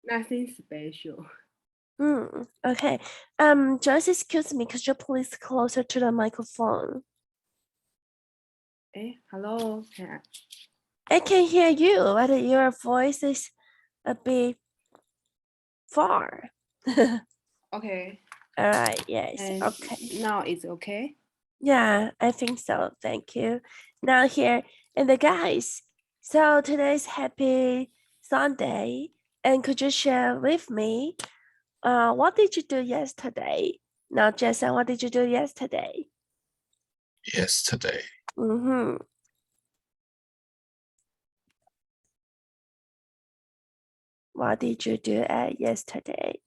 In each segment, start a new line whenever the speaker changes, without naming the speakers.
Nothing special.
Okay. Joyce, excuse me, could you please closer to the microphone?
Hello.
I can hear you, but your voice is a bit far.
Okay.
All right, yes,
And
okay.
now it's okay.
Yeah, I think so. Thank you. Now here, and the guys, so today's happy Sunday, and could you share with me, what did you do yesterday? Now, Jason, what did you do yesterday?
Yesterday.
Mm-hmm. What did you do yesterday?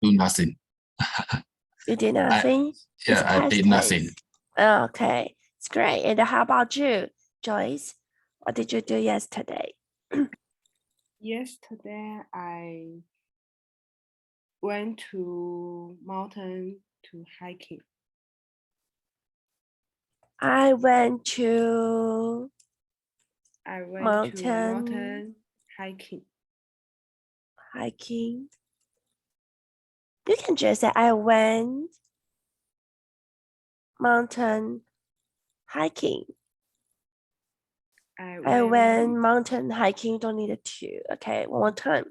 Do nothing.
You did nothing? It's
I
past
did nothing.
tense. Okay, it's great. And how about you, Joyce? What did you do yesterday?
Yesterday I went to mountain to hiking.
I went to
mountain hiking.
Hiking. You can just say I went mountain hiking. I went mountain hiking. Don't need a two. Okay, one more time.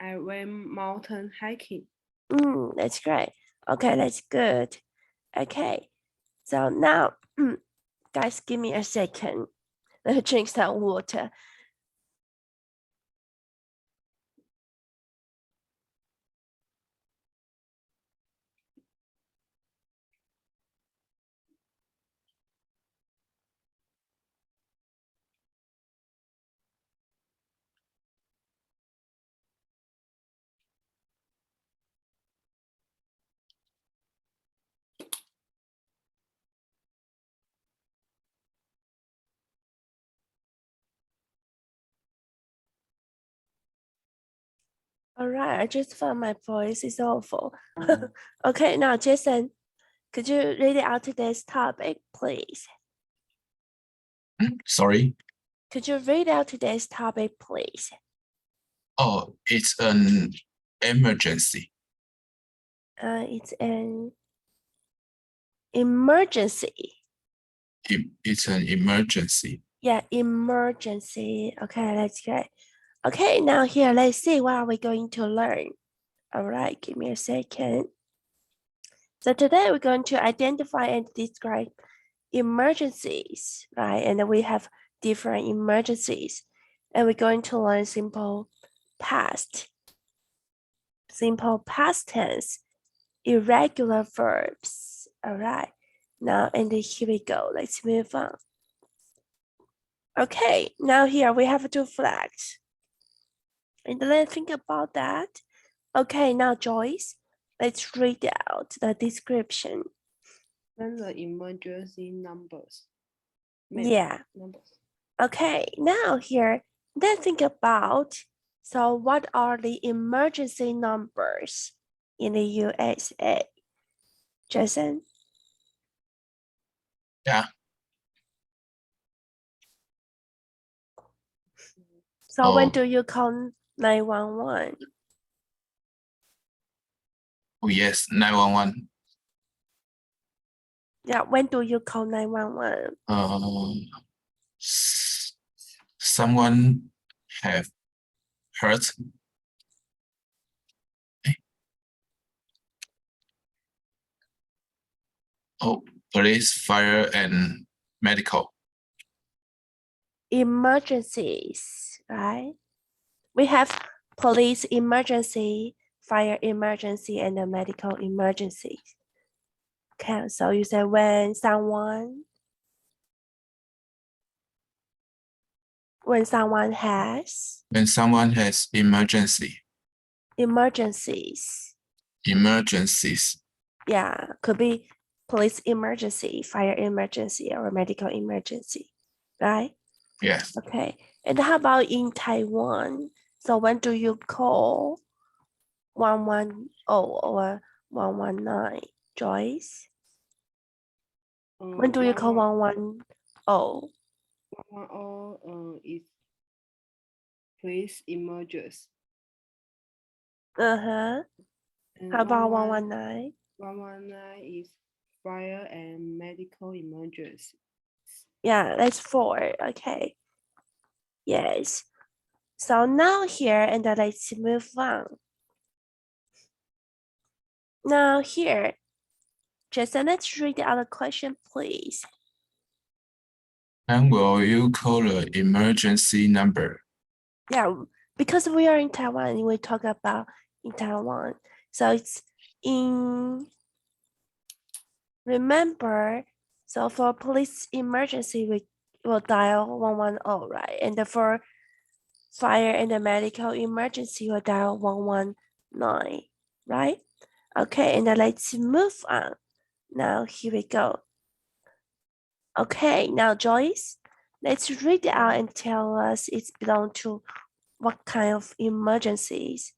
I went mountain hiking.
That's great. Okay, that's good. Okay, so now, guys, give me a second. Let me drink some water. All right, I just found my voice is awful. Okay, now Jason, could you read out today's topic, please?
Sorry.
Could you read out today's topic, please?
Oh, it's an emergency.
It's an emergency.
It's an emergency.
Yeah, emergency. Okay, that's good. Okay, now here, let's see what are we going to learn. All right, give me a second. So today we're going to identify and describe emergencies, right? And then we have different emergencies. And we're going to learn simple past tense, irregular verbs. All right, now, and then here we go. Let's move on. Okay, now here we have two flags. And let's think about that. Okay, now Joyce, let's read out the description.
Then the emergency numbers.
Yeah.
Numbers.
Okay, now here, let's think about, so what are the emergency numbers in the USA? Jason?
Yeah.
So when do you call 911?
Oh, yes, 911.
Yeah, when do you call 911?
Someone have hurt. Oh, police, fire, and medical.
Emergencies, right? We have police emergency, fire emergency, and a medical emergency. Okay, so you say when someone has
When someone has
emergencies.
Emergencies.
Yeah, could be police emergency, fire emergency, or medical emergency, right?
Yes.
Okay, and how about in Taiwan? So when do you call 110 or 119, Joyce? When do you call 110?
110 is police emergency.
Uh-huh.
And
How about
119?
119?
119 is fire and medical emergency.
Yeah, that's 4. Okay. Yes. So now here, and then let's move on. Now here, Jason, let's read the other question, please.
And will you call the emergency number?
Yeah, because we are in Taiwan, we talk about in Taiwan. So it's in, remember, so for police emergency, we will dial 110, right? And then for fire and the medical emergency, we'll dial 119, right? Okay, and then let's move on. Now here we go. Okay, now Joyce, let's read it out and tell us it's belong to what kind of emergencies.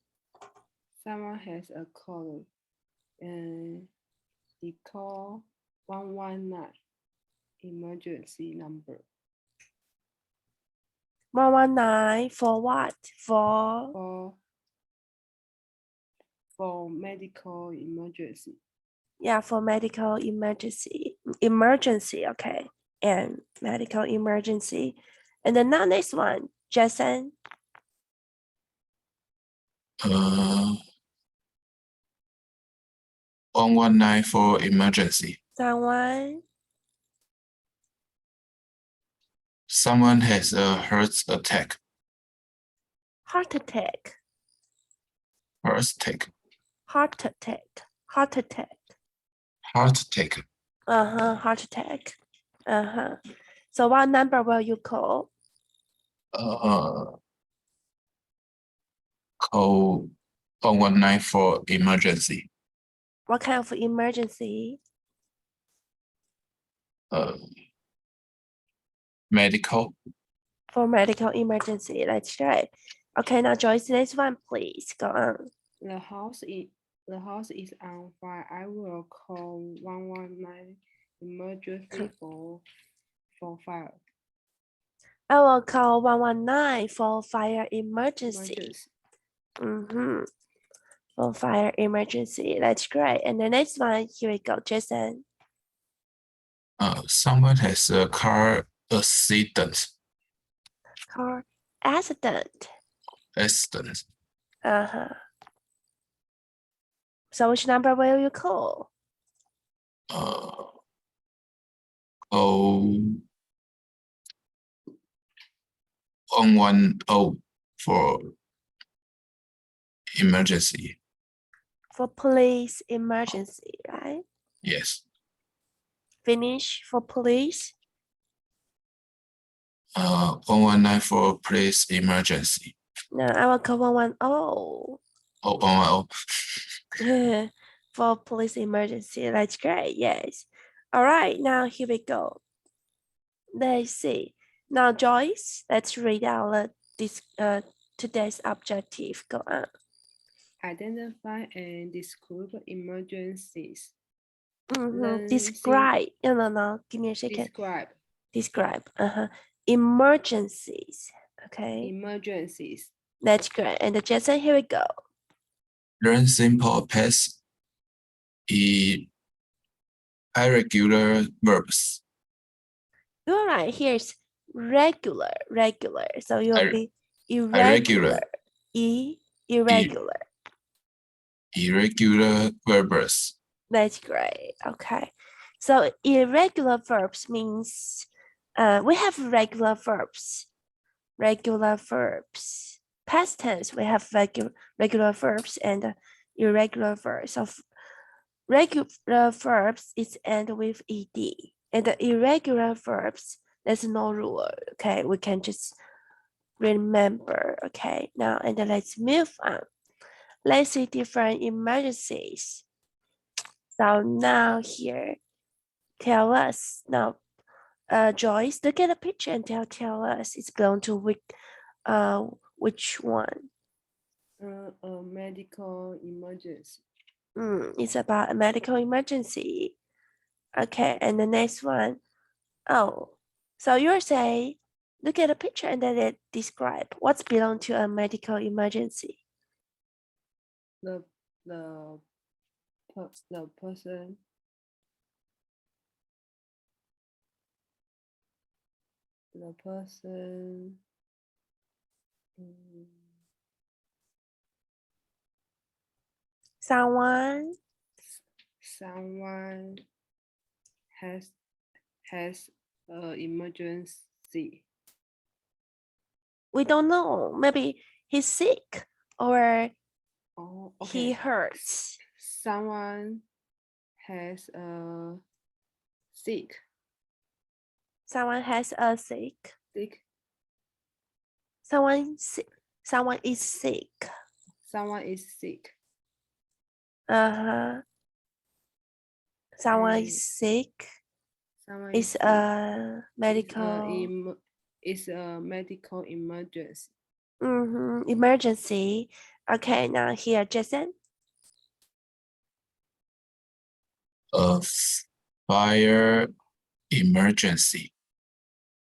Someone has a call and they call 119 emergency number
119 for what?
for medical emergency.
Yeah, for medical emergency, okay, and medical emergency. And then now next one, Jason.
119 for emergency. Someone has a heart attack.
Heart attack.
Heart attack.
Heart attack. Heart attack.
Heart attack.
Heart attack. So what number will you call?
Call 119 for emergency.
What kind of emergency?
Medical.
For medical emergency, that's right. Okay, now Joyce, next one, please go on.
The house is on fire. I will call 119 emergency for fire.
I will call 119 for fire emergency. For fire emergency, that's great. And the next one, here we go, Jason.
Someone has a car accident.
Car accident.
Accident.
So which number will you call?
Call 110 for emergency.
For police emergency, right?
Yes.
Finish for police.
119 for police emergency.
No, I will call 110.
Oh, 110.
For police emergency. That's great. Yes. All right. Now here we go. Let's see. Now, Joyce, let's read out this today's objective. Go on.
Identify and describe emergencies.
Describe. No. Give me a second.
Describe.
Emergencies. Okay.
Emergencies.
That's great. And Jason, here we go.
Learn simple past irregular verbs.
All right. Here's regular. So you will be irregular. Irregular.
Irregular verbs.
That's great. Okay. So irregular verbs means we have regular verbs. Past tense, we have regular verbs and irregular verbs. So regular verbs is end with ed. And the irregular verbs, there's no rule. Okay, we can just remember. Okay, now and then let's move on. Let's see different emergencies. So now here, tell us now, Joyce, look at the picture and tell us it's belong to which one?
A medical emergency.
It's about a medical emergency. Okay, and the next one. Oh, so you're saying Look at the picture and then it describe what's belong to a medical emergency.
The the the person mm,
Someone
someone has emergency.
we don't know. Maybe he's sick or
Oh,
he
okay.
hurts.
Someone has a sick.
Someone has a sick.
Sick.
Someone sick. Someone is sick.
Someone is sick.
Uh-huh. Someone
And
is sick.
someone
It's
is sick.
a medical
It's a medical emergency.
emergency. Okay, now here, Jason.
A fire emergency.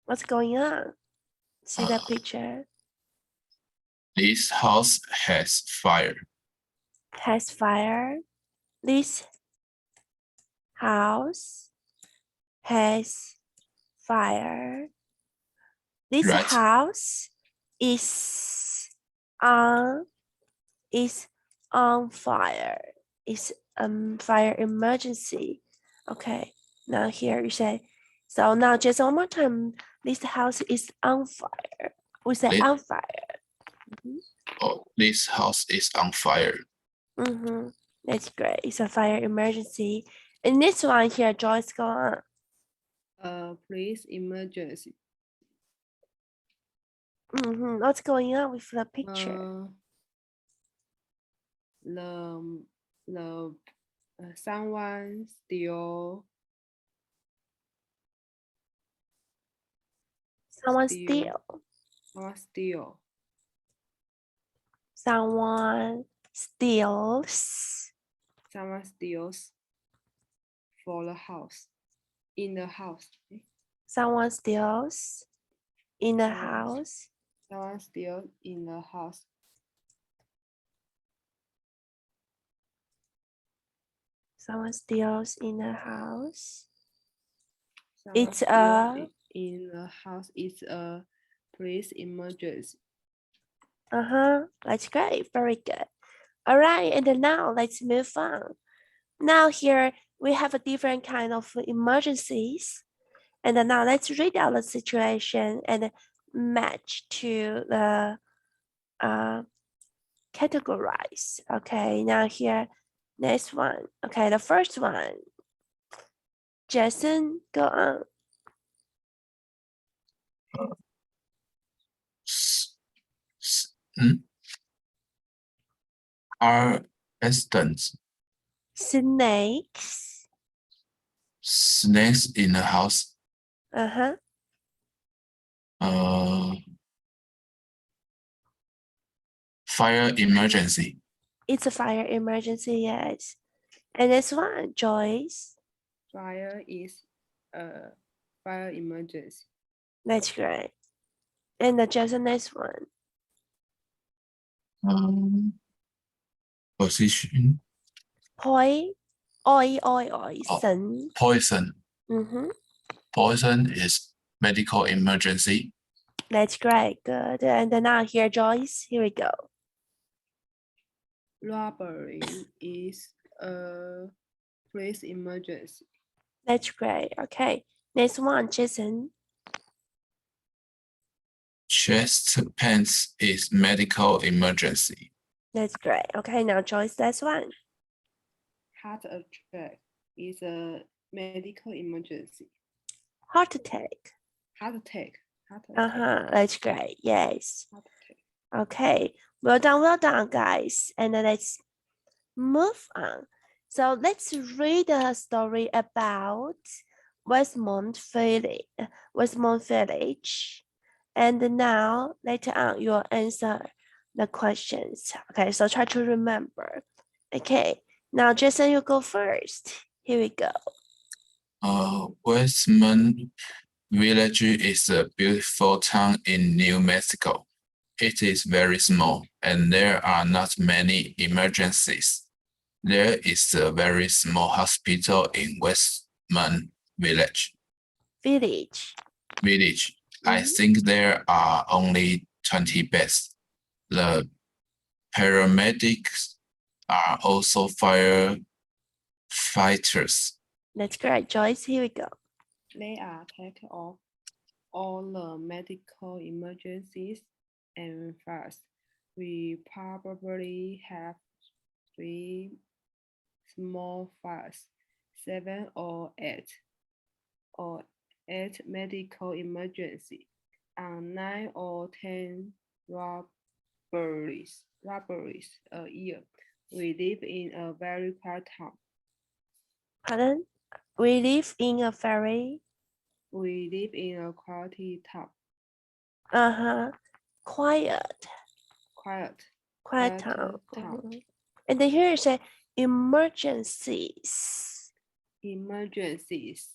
What's going on? See the
Uh,
picture.
This house has fire.
Has fire. This house has fire. This
Right.
house is on fire. It's fire emergency. Okay, now here you say, so now just one more time. This house is on fire. We say
It-
on fire.
Oh, this house is on fire.
That's great. It's a fire emergency. And this one here, Joyce, go on.
Police emergency.
What's going on with the picture?
The someone steal.
Someone
steal.
steal. Someone steals.
Someone steals for the house. In the house.
Someone steals in the
Someone-
house.
Someone steals in the house.
Someone steals in the house.
Someone
It's
steals
a
in the house. It's a police emergency.
That's great. Very good. All right, and then now let's move on. Now here we have a different kind of emergencies. And then now let's read out the situation and match to the categorize. Okay, now here, next one. Okay, the first one. Jason, go on.
Car accident.
Snakes.
Snakes in the house. Fire emergency.
It's a fire emergency, yes. And this one, Joyce.
Fire is a fire emergency.
That's great. And the Jason, next one.
Position.
Poison.
Poison. Poison is medical emergency.
That's great. Good. And then now here, Joyce. Here we go.
Robbery is a police emergency.
That's great. Okay. Next one, Jason.
Chest pains is medical emergency.
That's great. Okay, now Joyce, last one.
Heart attack is a medical emergency.
Heart attack.
Heart attack. Heart attack.
That's great. Yes.
Heart attack.
Okay. Well done, guys. And then let's move on. So let's read a story about Westmont Village. And now later on you'll answer the questions. Okay, so try to remember. Okay, now Jason, you go first. Here we go.
Westmont Village is a beautiful town in New Mexico. It is very small and there are not many emergencies. There is a very small hospital in Westman Village.
Village.
I
Mhm.
think there are only 20 beds. The paramedics are also firefighters.
That's great, Joyce. Here we go.
They are take of all the medical emergencies and fires. We probably have 3 small fires, 7 or 8 medical emergency, and 9 or 10 robberies a year. We live in a very quiet town.
Pardon? We live in a very
We live in a quiet town.
quiet
Quiet
town.
town.
Mhm. And then here it says emergencies.
Emergencies.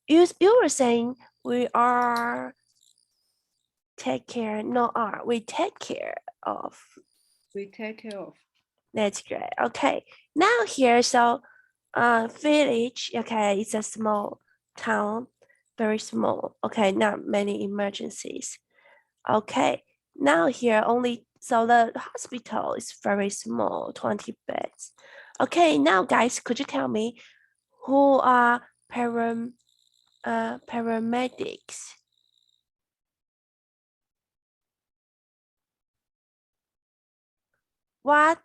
You were saying we are take care, no are, we take care of.
We take care of.
That's great. Okay, now here, so village, okay, it's a small town, very small. Okay, not many emergencies. Okay, now here only, so the hospital is very small, 20 beds. Okay, now guys, could you tell me who are paramedics? What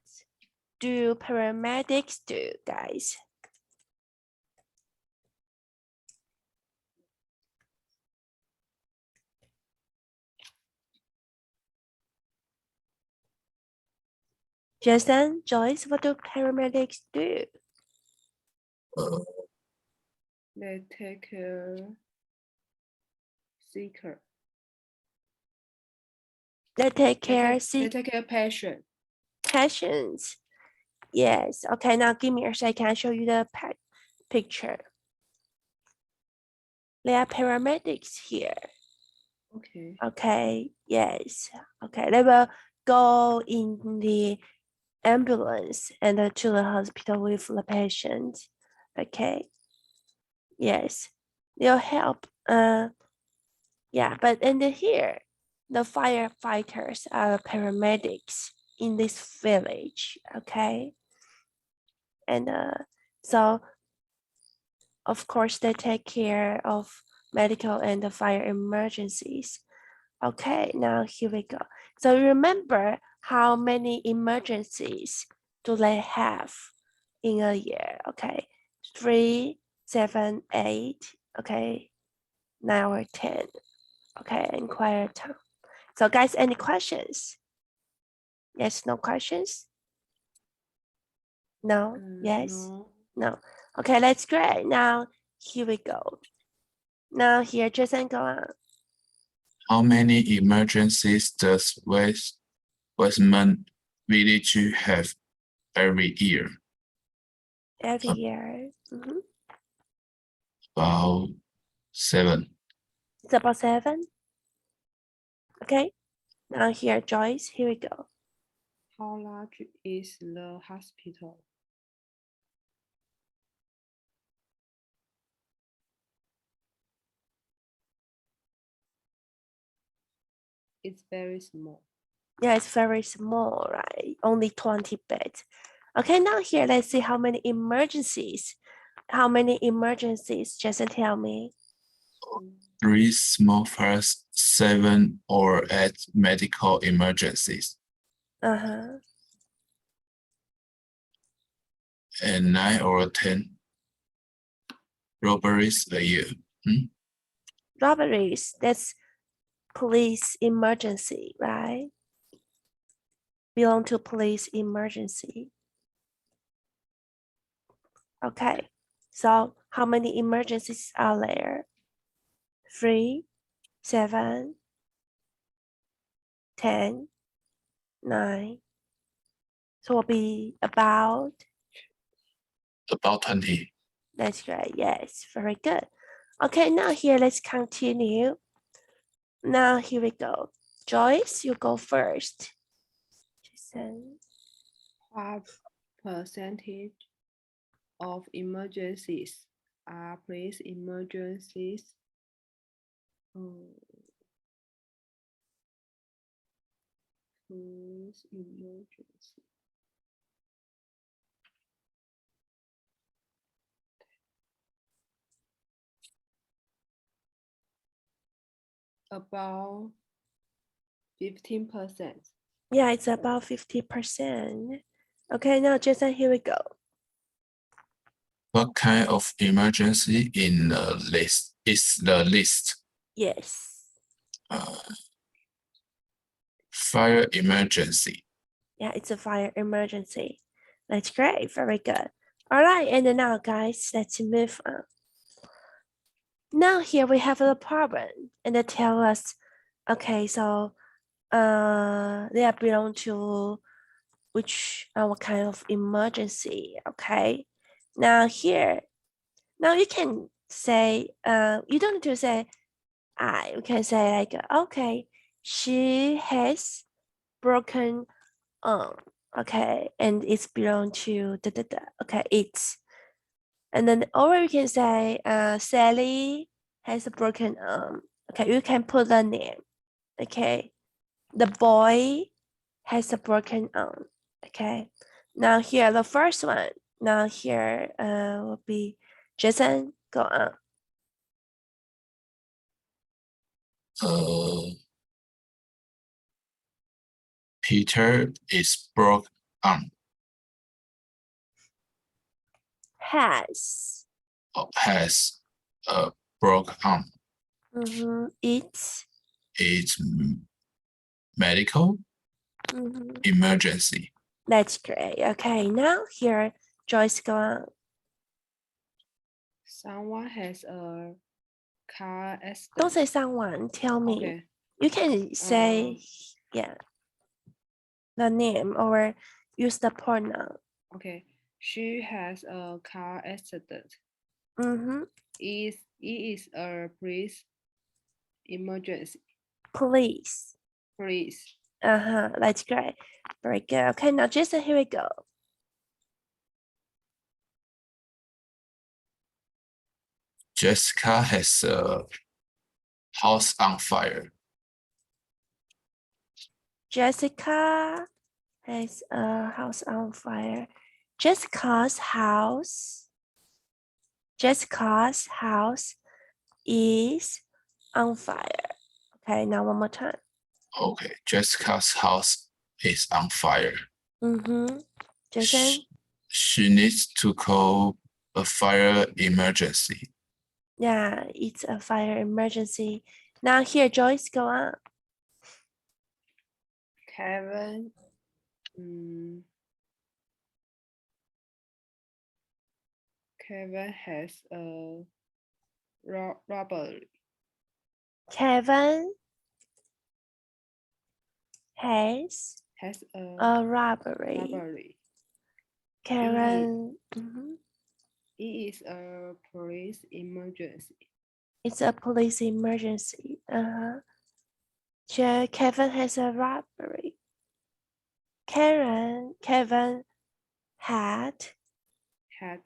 do paramedics do, guys? Jason, Joyce, what do paramedics do?
They take care seeker.
They take care
They take care patient.
patients. Yes. Okay, now give me a second. I'll show you the picture. There are paramedics here.
Okay.
Okay, yes. Okay, they will go in the ambulance and to the hospital with the patient. Okay. Yes, they'll help. Yeah, but in here, the firefighters are paramedics in this village. Okay. And so of course they take care of medical and the fire emergencies. Okay, now here we go. So remember how many emergencies do they have in a year? Okay, 3, 7, 8, okay, 9 or 10. Okay, and quiet time. So guys, any questions? Yes, no questions? No, yes,
No.
no. Okay, that's great. Now here we go. Now here, Jason, go on.
How many emergencies does Westman Village have every year?
Every year. Mhm.
About 7.
It's about 7. Okay. Now here, Joyce, here we go.
How large is the hospital? It's very small.
Yeah, it's very small, right? Only 20 beds. Okay, now here, let's see how many emergencies. How many emergencies? Jason, tell me.
3 small fires, 7 or 8 medical emergencies, and 9 or 10 robberies a year.
Robberies, that's police emergency, right? Belong to police emergency. Okay, so how many emergencies are there? 3, 7, 10, 9. So it'll be about
20.
That's great. Yes, very good. Okay, now here, let's continue. Now here we go. Joyce, you go first. Jason.
What percentage of emergencies are police emergencies? Police emergency. About 15%.
Yeah, it's about 50%. Okay, now Jason, here we go.
What kind of emergency in the list is the list?
Yes.
Fire emergency.
Yeah, it's a fire emergency. That's great. Very good. All right, and then now, guys, let's move on. Now here we have a problem, and they tell us, okay, so they are belong to which what kind of emergency? Okay. Now here, now you can say you don't need to say I. You can say like okay, she has broken arm. Okay, and it's belong to okay, it's. And then or you can say Sally has a broken arm. Okay, you can put the name. Okay, the boy has a broken arm. Okay, now here the first one. Now here will be Jason. Go on.
Peter is broke arm.
Has.
Has a broke arm.
It's.
It's medical emergency.
That's great. Okay, now here Joyce, go on.
Someone has a car accident.
Don't say someone. Tell me.
Okay.
You can say yeah the name or use the pronoun.
Okay. She has a car accident. It is a police emergency.
Police.
Police.
That's great. Very good. Okay, now Jason, here we go.
Jessica has a house on fire.
Jessica has a house on fire. Jessica's house is on fire. Okay, now one more time.
Okay, Jessica's house is on fire.
Jason?
She needs to call a fire emergency.
Yeah, it's a fire emergency. Now here, Joyce, go on.
Kevin. Kevin has a robbery.
Kevin has a robbery. Karen.
It is a police emergency.
It's a police emergency. Kevin has a robbery. Kevin had
a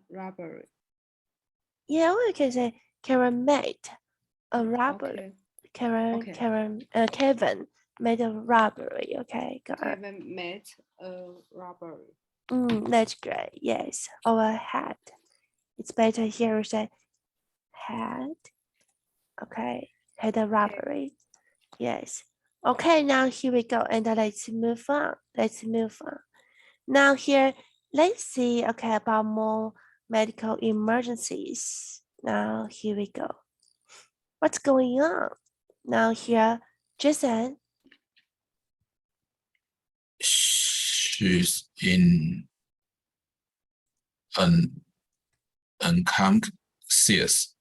robbery.
Yeah, we can say Karen made a robbery.
Okay.
Kevin made a robbery. Okay, got it.
Kevin made a robbery.
That's great. Yes, or had. It's better here to say had. Okay, had a robbery. Yes. Okay, now here we go, and let's move on. Now here, let's see. Okay, about more medical emergencies. Now here we go. What's going on? Now here, Jason.
She's in an unconscious.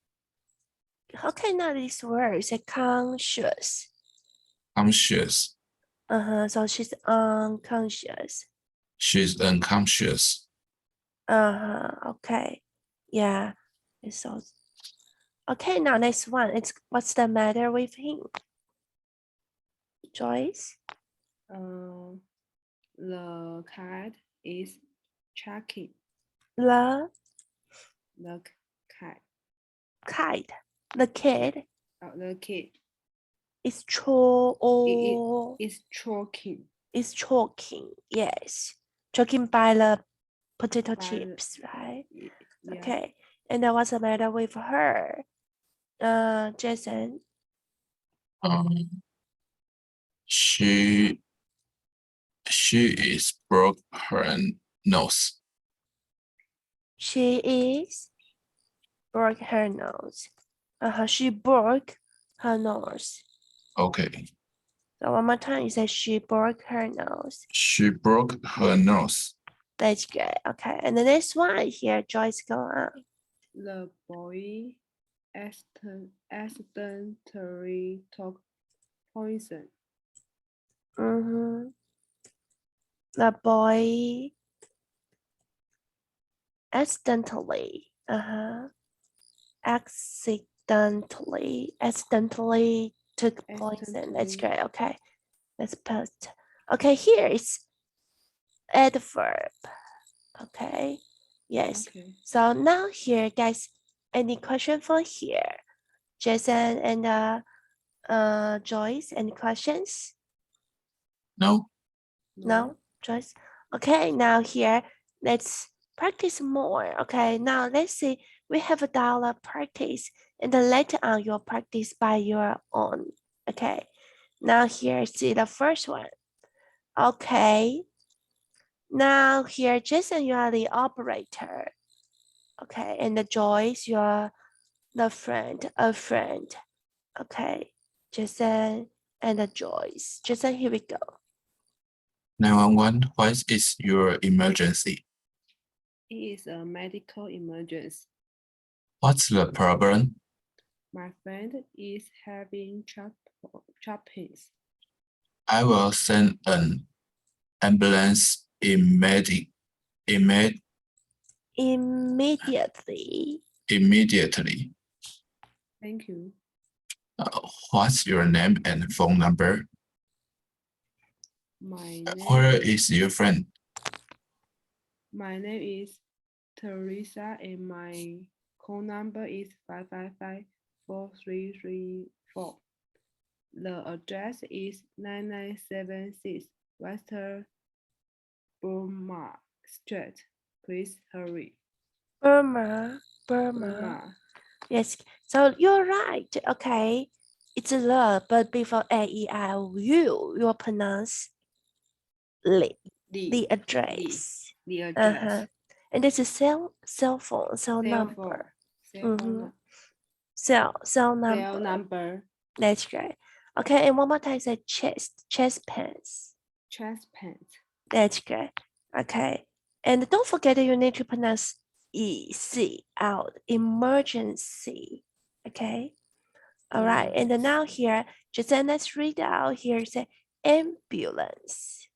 Okay, now this word is conscious.
Conscious.
So she's unconscious.
She's unconscious.
Okay. Yeah. It's so okay. Now next one. It's what's the matter with him? Joyce.
The cat is checking.
The
The cat.
kite. The kid
The kid
is or
is choking.
is choking. Yes. Choking by the potato
By the-
chips, right?
Yeah.
Okay. And then what's the matter with her? Jason.
Um, she is broke her nose.
She is broke her nose. She broke her nose.
Okay.
So one more time, you say she broke her nose.
She broke her nose.
That's good. Okay. And the next one here, Joyce, go on.
The boy accidentally took poison.
The boy accidentally took poison. That's
Accidentally.
great. Okay. Let's post. Okay, here is adverb. Okay. Yes.
Okay.
So now here, guys, any question for here? Jason and Joyce, any questions?
No?
No, Joyce. Okay, now here, let's practice more. Okay, now let's see. We have a dialogue practice, and then later on you'll practice by your own. Okay, now here, see the first one. Okay, now here, Jason, you are the operator. Okay, and the Joyce, you're the friend, a friend. Okay, Jason and the Joyce. Jason, here we go.
911, what is your emergency?
It is a medical emergency.
What's the problem?
My friend is having choppings.
I will send an ambulance immediately.
Immediately.
Thank you.
What's your name and phone number?
My name
Where is your friend?
My name is Teresa and my call number is 555-4334. The address is 9976 Western Burma Street. Please hurry.
Burma. Yes, so you're right. Okay, it's the, but before A, E, I, O, U, you'll pronounce the address.
The address.
And this is cell phone, cell number. Cell number. That's great. Okay, and one more time, say chest pants.
Chest pants.
That's great. Okay, and don't forget that you need to pronounce EC out, emergency. Okay. All right, and then now here, just then let's read out here, say ambulance.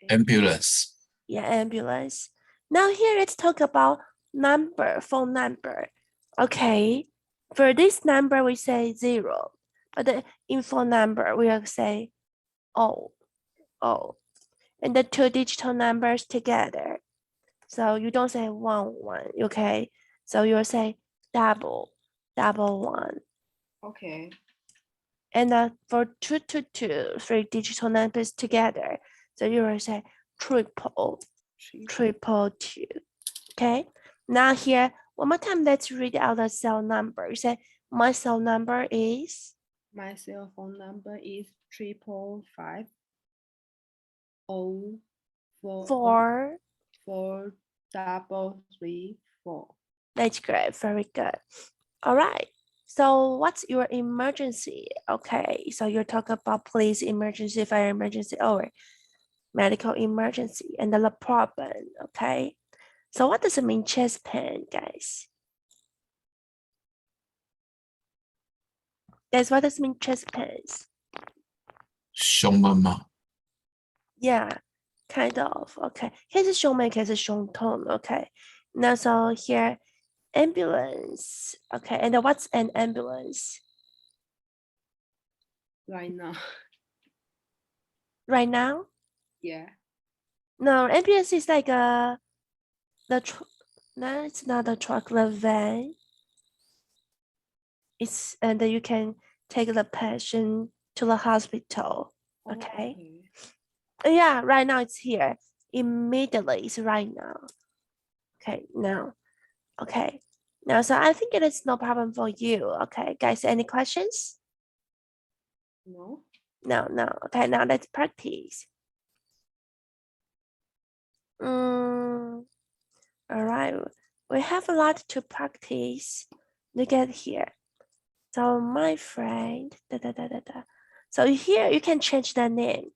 Ambulance.
Yeah, ambulance. Now here, let's talk about number, phone number. Okay, for this number, we say 0, but the info number, we'll say 0. And the 2 digital numbers together. So you don't say 1, okay? So you'll say double 1.
Okay.
And for 2, 3 digital numbers together, so you will say triple 2. Okay. Now here, one more time, let's read out the cell number. You say my cell number is.
My cell phone number is 555
4
4334.
That's great. Very good. All right. So what's your emergency? Okay. So you're talking about police emergency, fire emergency, or medical emergency, and the problem. Okay. So what does it mean, chest pain, guys? Guys, what does it mean, chest pains?
胸闷吗?
Yeah, kind of. Okay，可以是胸闷，可以是胸痛。Okay，那 so here ambulance. Okay, and what's an ambulance
right now.
right now?
Yeah.
No, ambulance is like the truck. No, it's not the truck, the van. It's and you can take the patient to the hospital.
Oh,
Okay.
okay.
Yeah, right now it's here. Immediately, it's right now. Okay, now. Okay. Now, so I think it is no problem for you. Okay, guys, any questions?
No.
No, no. Okay, now let's practice. All right. We have a lot to practice to get here. So my friend, So here you can change the name.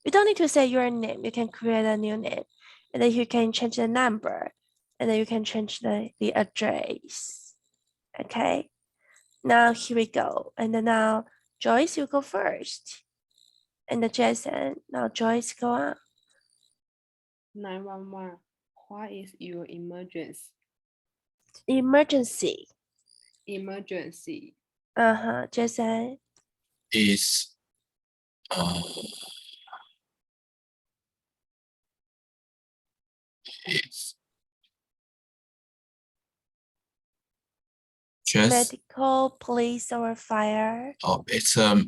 You don't need to say your name. You can create a new name. And then you can change the number. And then you can change the address. Okay. Now here we go. And then now Joyce, you go first. And then Jason, now Joyce, go on.
911. What is your emergency?
Emergency.
Emergency.
Jason.
Is it's just
Medical, police, or fire.
it's a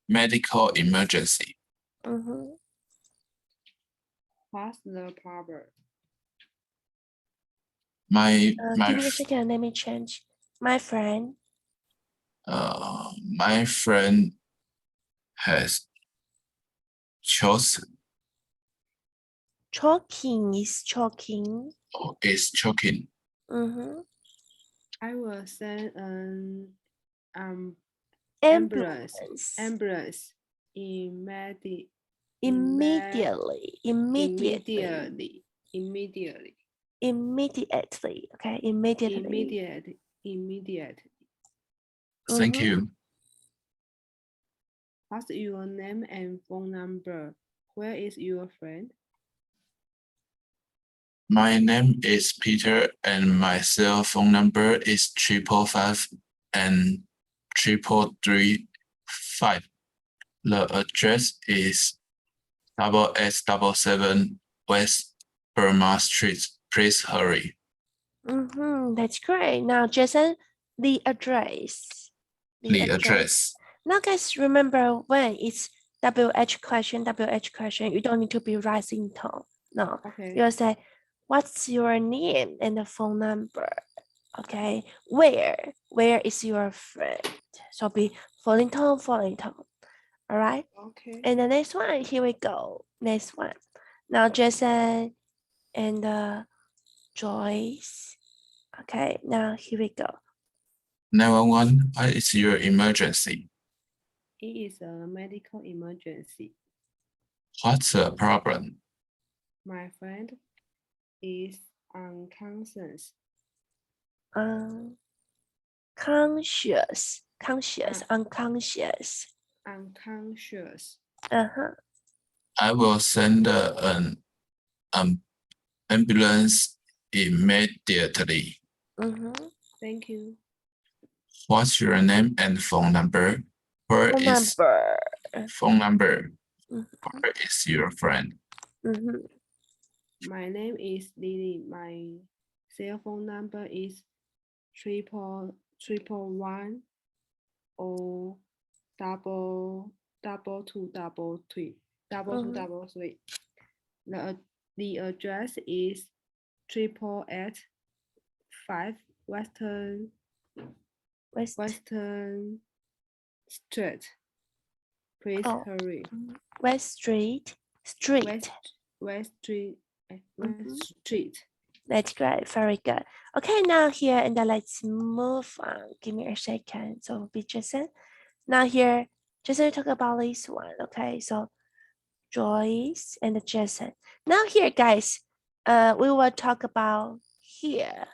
medical emergency.
What's the problem?
My
Give me a second. Let me change. My friend.
my friend has
Choking is choking.
is choking.
I will send an
Ambulance.
ambulance immediately.
Immediately.
Immediately.
Immediately. Okay. Immediately.
Immediately.
Thank you.
What's your name and phone number? Where is your friend?
My name is Peter and my cell phone number is 555 and 3335. The address is 8877 West Burma Street. Please hurry.
That's great. Now, Jason, the address.
The address.
Now, guys, remember when it's WH question, you don't need to be rising tone. No,
Okay.
you'll say, what's your name and the phone number? Okay, where is your friend? So be falling tone. All right.
Okay.
And the next one, here we go. Next one. Now, Jason and Joyce. Okay, now here we go.
911, what is your emergency?
It is a medical emergency.
What's the problem?
My friend is unconscious.
Unconscious.
I will send an ambulance immediately.
Thank you.
What's your name and phone number? Where is phone number? Where is your friend?
My name is Lily. My cell phone number is 311 or 2233. The address is 8885 Western Street. Please hurry.
West Street.
West Street.
That's great. Very good. Okay, now here and then let's move on. Give me a second. So be Jason. Now here, Jason talk about this one. Okay, so Joyce and Jason. Now here, guys, we will talk about here.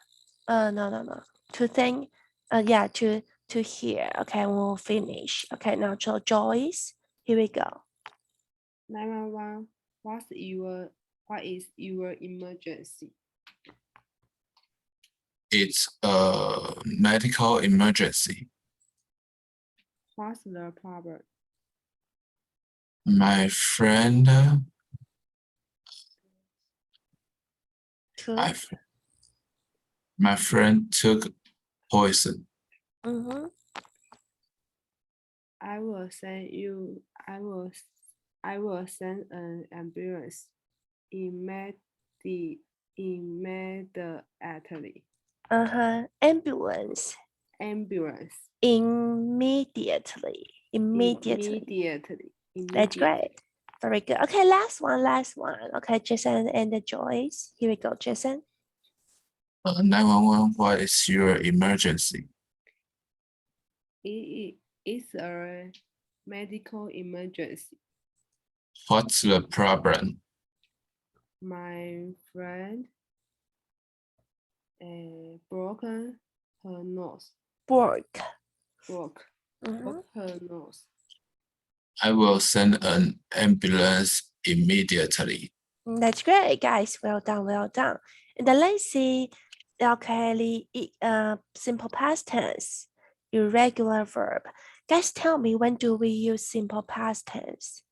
No. To think, to here. Okay, we'll finish. Okay, now Joyce, here we go.
911. What's your What is your emergency?
It's a medical emergency.
What's the problem?
My friend,
Two.
my friend took poison.
Mhm.
I will send you. I will send an ambulance immediately.
Ambulance
Ambulance
immediately.
immediately.
That's great. Very good. Okay, last one. Okay, Jason and Joyce. Here we go, Jason.
911, what is your emergency?
It's a medical emergency.
What's the problem?
My friend broken her nose.
Broke.
Broke
Mhm.
her nose.
I will send an ambulance immediately.
That's great, guys. Well done. And then let's see. Okay, simple past tense, irregular verb. Guys, tell me, when do we use simple past tense?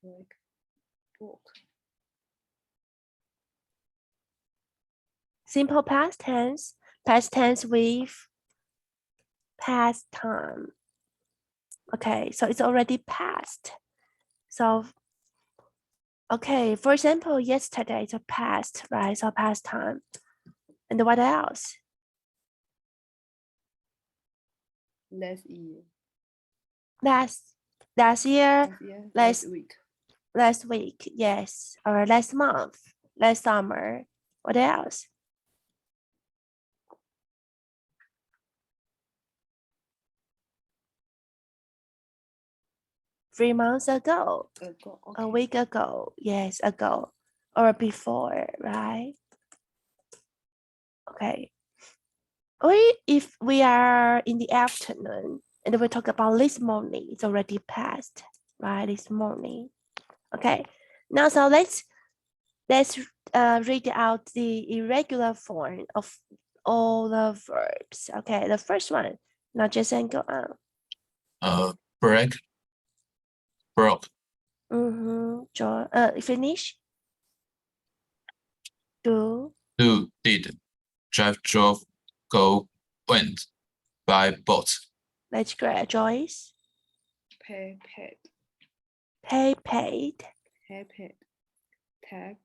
Broke.
Simple past tense with past time. Okay, so it's already past. So, okay, for example, yesterday is a past, right? So past time. And what else?
Last year.
Last year,
Last week.
last week, yes. Or last month, last summer. What else? Three months ago.
Ago.
A
Okay.
week ago, yes, ago or before, right? Okay. Or if we are in the afternoon and we talk about this morning, it's already past, right? This morning. Okay. Now, so let's read out the irregular form of all the verbs. Okay, the first one. Now, Jason, go on.
Break, broke,
Finish. Do.
do, did, drive, drove, go, went, by, bought.
Let's go. Joyce.
Pay, paid.
Paid.
Paid. Tag.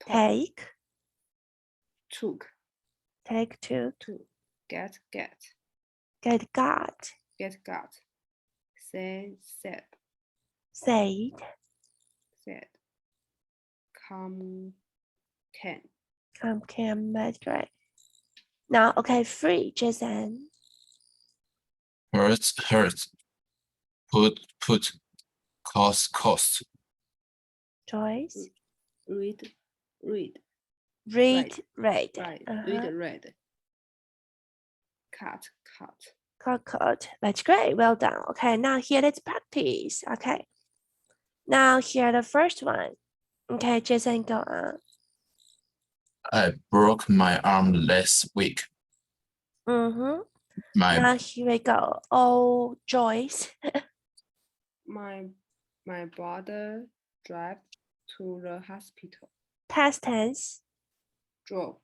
Take.
Took.
Took.
Get.
Got.
Got. Say, said.
Said.
Come, can.
Can. That's great. Now, okay, free, Jason.
Hurt, put, cost.
Joyce.
Read.
Read.
Read. Cut.
That's great. Well done. Okay, now here let's practice. Okay. Now here the first one. Okay, Jason, go on.
I broke my arm last week.
Now here we go. Oh, Joyce.
My brother drive to the hospital.
Past tense.
Drove.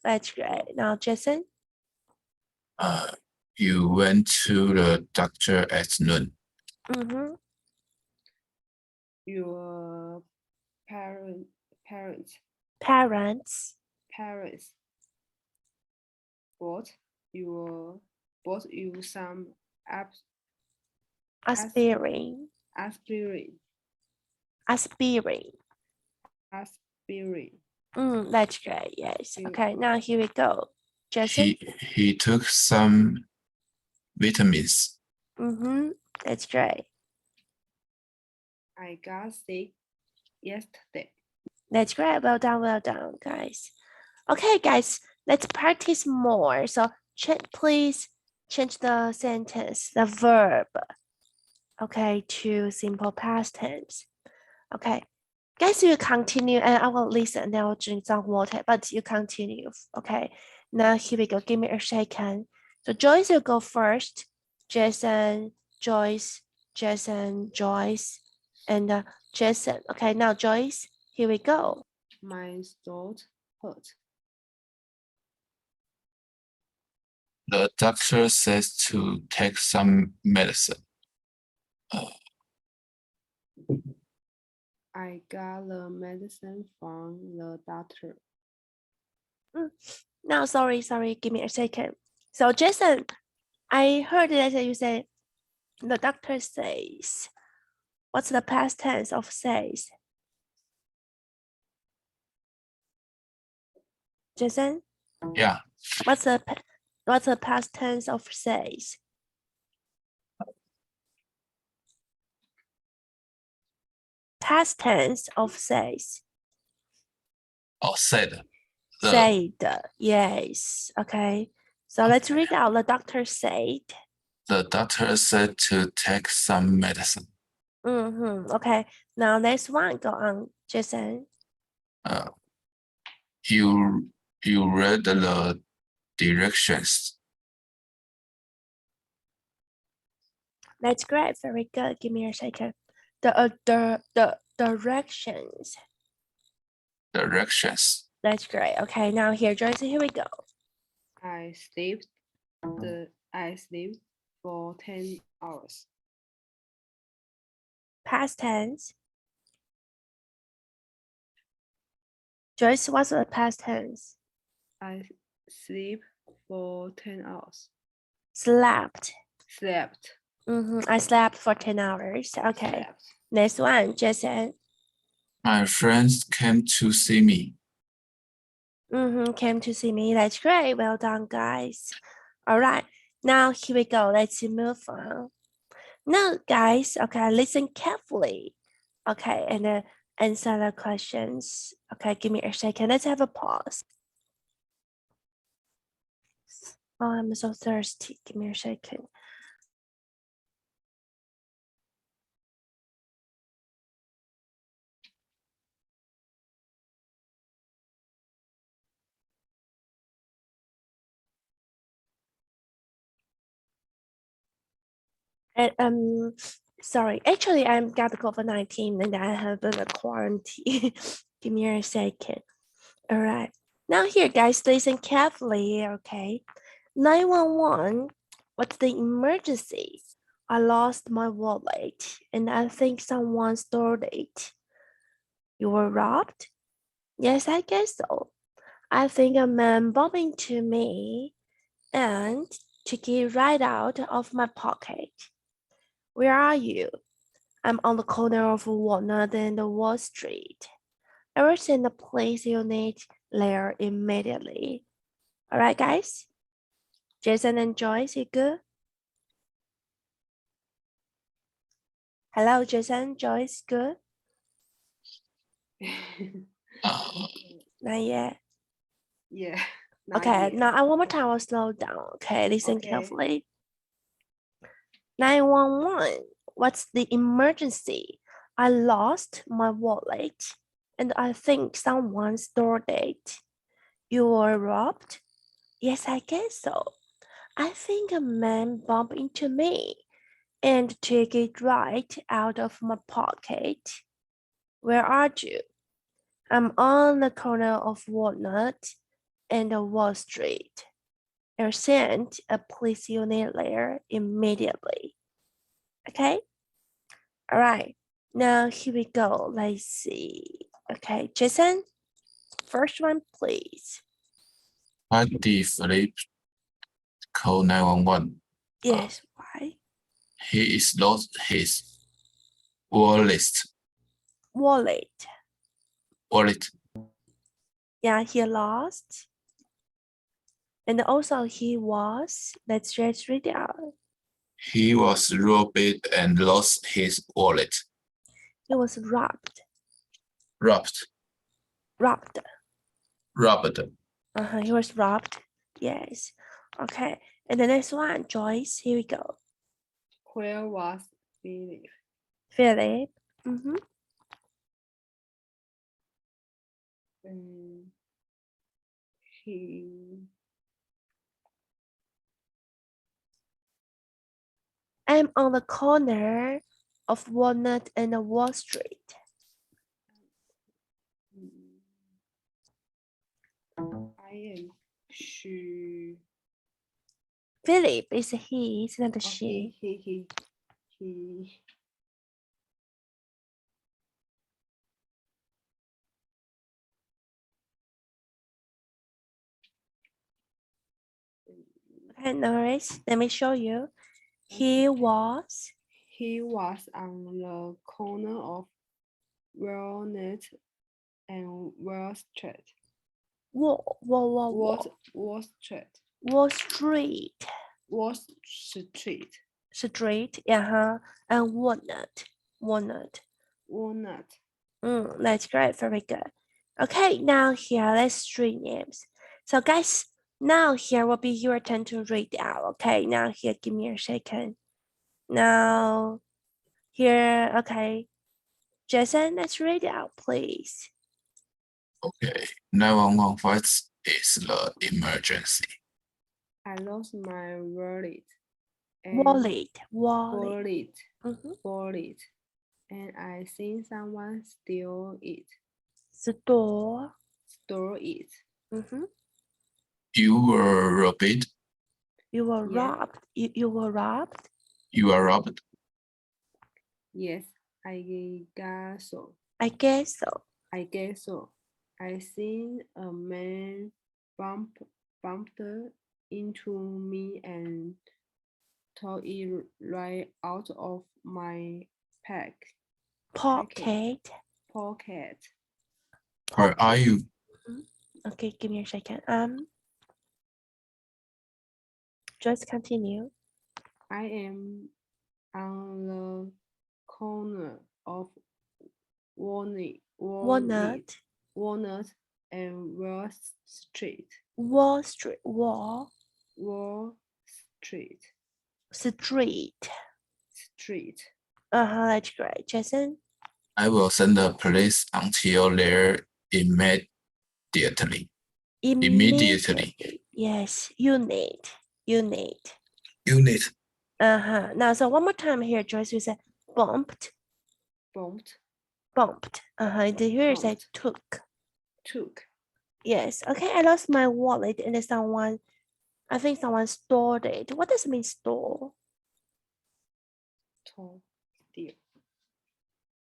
That's great. Now, Jason.
You went to the doctor at noon.
Your parents bought you some
aspirin. That's great. Yes. Okay. Now here we go. Jason.
He took some vitamins.
That's great.
I got sick yesterday.
That's great. Well done, guys. Okay, guys, let's practice more. So please change the sentence, the verb, okay, to simple past tense. Okay. Guys, you continue and I will listen and I will drink some water, but you continue. Okay. Now here we go. Give me a second. So Joyce, you go first. Jason, Joyce, Jason, Joyce, and Jason. Okay, now Joyce, here we go.
My throat hurt.
The doctor says to take some medicine.
I got the medicine from the doctor.
Now, sorry, give me a second. So Jason, I heard that you say the doctor says. What's the past tense of says? Jason,
Yeah,
what's the past tense of says? Past tense of says.
or said. The,
Said, yes. Okay. So let's read out the doctor said.
the doctor said to take some medicine.
Okay. Now next one, go on, Jason.
You read the directions.
That's great. Very good. Give me a second. The directions.
Directions.
That's great. Okay. Now here, Joyce, here we go.
I slept for 10 hours.
Past tense. Joyce, what's the past tense?
I sleep for 10 hours.
Slept.
Slept.
I slept for 10 hours. Okay.
Slept.
Next one, Jason.
My friends came to see me.
Came to see me. That's great. Well done, guys. All right. Now here we go. Let's move on. Now, guys, okay, listen carefully. Okay, and answer the questions. Okay, give me a second. Let's have a pause. Oh, I'm so thirsty. Give me a second. And sorry, actually I'm got COVID-19 and I have been a quarantine. Give me a second. All right. Now here, guys, listen carefully, okay? 911, what's the emergency? I lost my wallet and I think someone stole it. You were robbed? Yes, I guess so. I think a man bumped into me and took it right out of my pocket. Where are you? I'm on the corner of Walnut and Wall Street. I will send the police unit there immediately. All right, guys? Jason and Joyce, you good? Hello, Jason, Joyce, good? Not yet.
Yeah. not
Okay,
yet.
now one more time, I'll slow down. Okay, listen
Okay.
carefully. 911, what's the emergency? I lost my wallet and I think someone stole it. You were robbed? Yes, I guess so. I think a man bumped into me and took it right out of my pocket. Where are you? I'm on the corner of Walnut and Wall Street. I'll send a police unit there immediately. Okay? All right. Now here we go. Let's see. Okay, Jason, first one, please.
Why did Philip call 911?
Yes, why?
He is lost his wallet.
Wallet.
Wallet.
Yeah, he lost. And also he was, let's just read it out.
He was robbed and lost his wallet.
He was robbed.
Robbed.
Robbed.
Robbed.
He was robbed. Yes. Okay. And the next one, Joyce, here we go.
Where was Philip?
Philip.
He
I'm on the corner of Walnut and Wall Street.
I am she.
Philip is a he, it's not a
Oh,
she.
he.
Okay, no worries. Let me show you. He was
He was on the corner of Walnut and Wall Street. Wall Street.
Wall Street.
Wall Street.
Street, yeah, and Walnut.
Walnut.
That's great, very good. Okay, now here, let's read names. So guys, now here will be your turn to read out. Okay, now here, give me a second. Now, here, okay. Jason, let's read out, please.
Okay, 911 is the emergency.
I lost my wallet.
Wallet.
Wallet. Wallet. And I think someone steal it.
Store.
Stole it.
You were robbed.
You were
Yeah.
robbed. You were robbed.
You are robbed.
Yes, I guess so.
I guess so.
I guess so. I seen a man bumped into me and tore it right out of my
Pocket.
pocket.
Where are you?
Okay, give me a second. Just continue.
I am on the corner of Walnut and Wall Street.
Wall Street.
Wall Street. Street.
That's great. Jason.
I will send the police until there immediately. Immediately.
Yes, you need.
Unit.
Now, so one more time here, Joyce, you said bumped. And here you say took. Yes. Okay, I lost my wallet and I think someone stored it. What does it mean store?
Steal.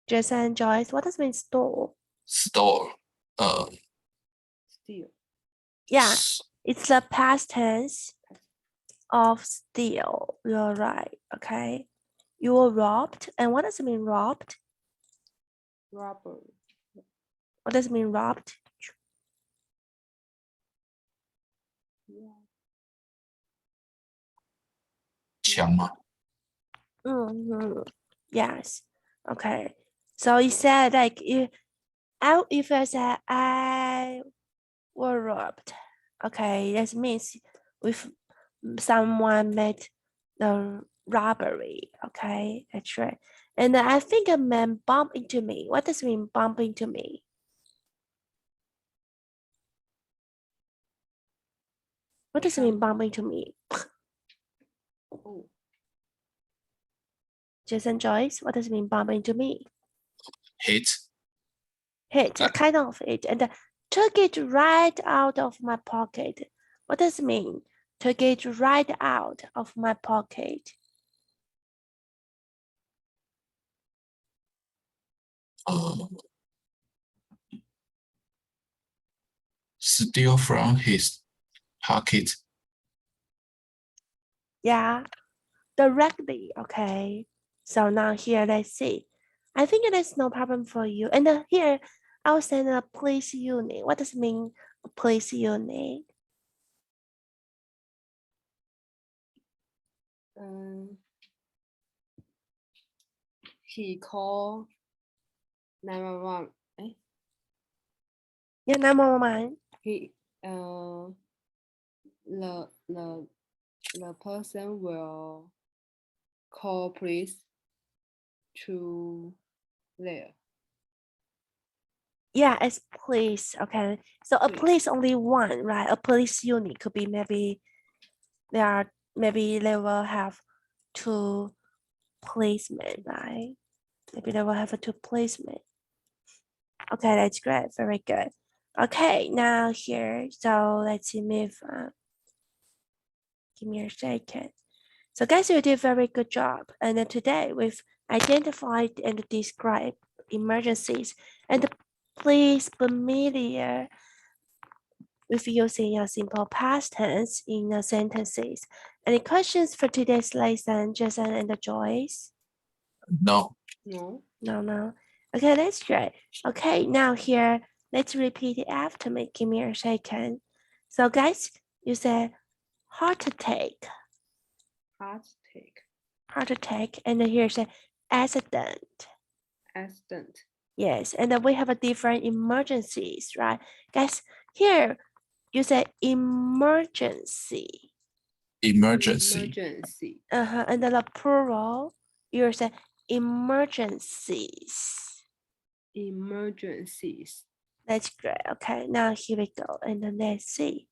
Jason and Joyce, what does it mean store?
Store.
Steal.
Yeah, it's the past tense of steal. You're right. Okay. You were robbed. And what does it mean robbed?
Robbery.
What does it mean robbed?
Yeah.
枪吗？
Yes. Okay. So he said like if I said I were robbed, okay, that means if someone made the robbery, okay, that's right. And I think a man bumped into me. What does it mean bump into me? What does it mean bump into me?
Oh.
Jason Joyce, what does it mean bump into me?
Hit.
Hit, kind of it, and took it right out of my pocket. What does it mean? Took it right out of my pocket.
Steal from his pocket.
Yeah, directly. Okay. So now here, let's see. I think it is no problem for you. And here, I'll send a police unit. What does it mean, a police unit?
He called 911.
Yeah, 911.
He the person will call police to there.
Yeah, it's police. Okay. So a
Police.
police only one, right? A police unit could be maybe maybe they will have two policemen, right? Maybe they will have two policemen. Okay, that's great. Very good. Okay, now here, so let's move on. Give me a second. So guys, you did a very good job. And then today we've identified and described emergencies. And please familiar with using a simple past tense in the sentences. Any questions for today's lesson, Jason and Joyce?
No.
No.
No. Okay, that's great. Okay, now here, let's repeat it after me. Give me a second. So guys, you said heart attack,
Heart attack.
and then here's a accident.
Accident.
Yes, and then we have a different emergencies, right? Guys, here you say emergency.
Emergency.
Emergency.
And then the plural, you say emergencies.
Emergencies.
That's great. Okay, now here we go. And then let's see.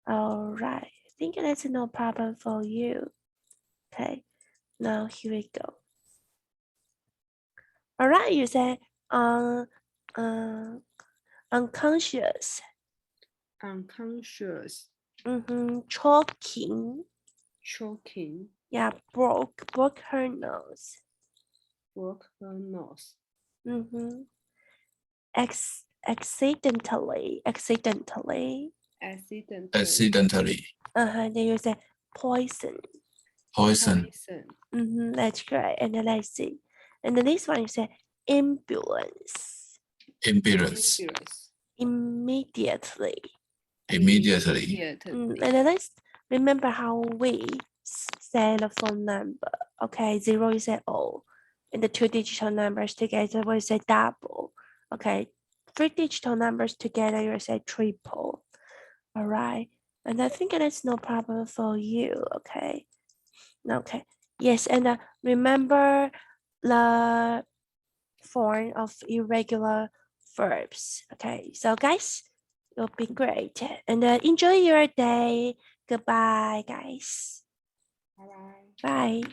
All right. I think that's no problem for you. Okay, now here we go. All right, you say unconscious.
Unconscious.
Choking.
Choking.
Yeah, broke her nose.
Broke her nose.
Accidentally.
Accidentally.
Accidentally.
Then you say poison.
Poison.
Poison.
That's great. And then let's see. And the next one you say ambulance.
Ambulance.
Ambulance.
Immediately.
Immediately.
And then let's remember how we say the phone number. Okay, 0 you say O. And the 2 digital numbers together we say double. Okay, 3 digital numbers together you say triple. All right. And I think that's no problem for you. Okay. Okay. Yes, and remember the form of irregular verbs. Okay, so guys, you'll be great. And enjoy your day. Goodbye, guys.
Bye bye.
Bye.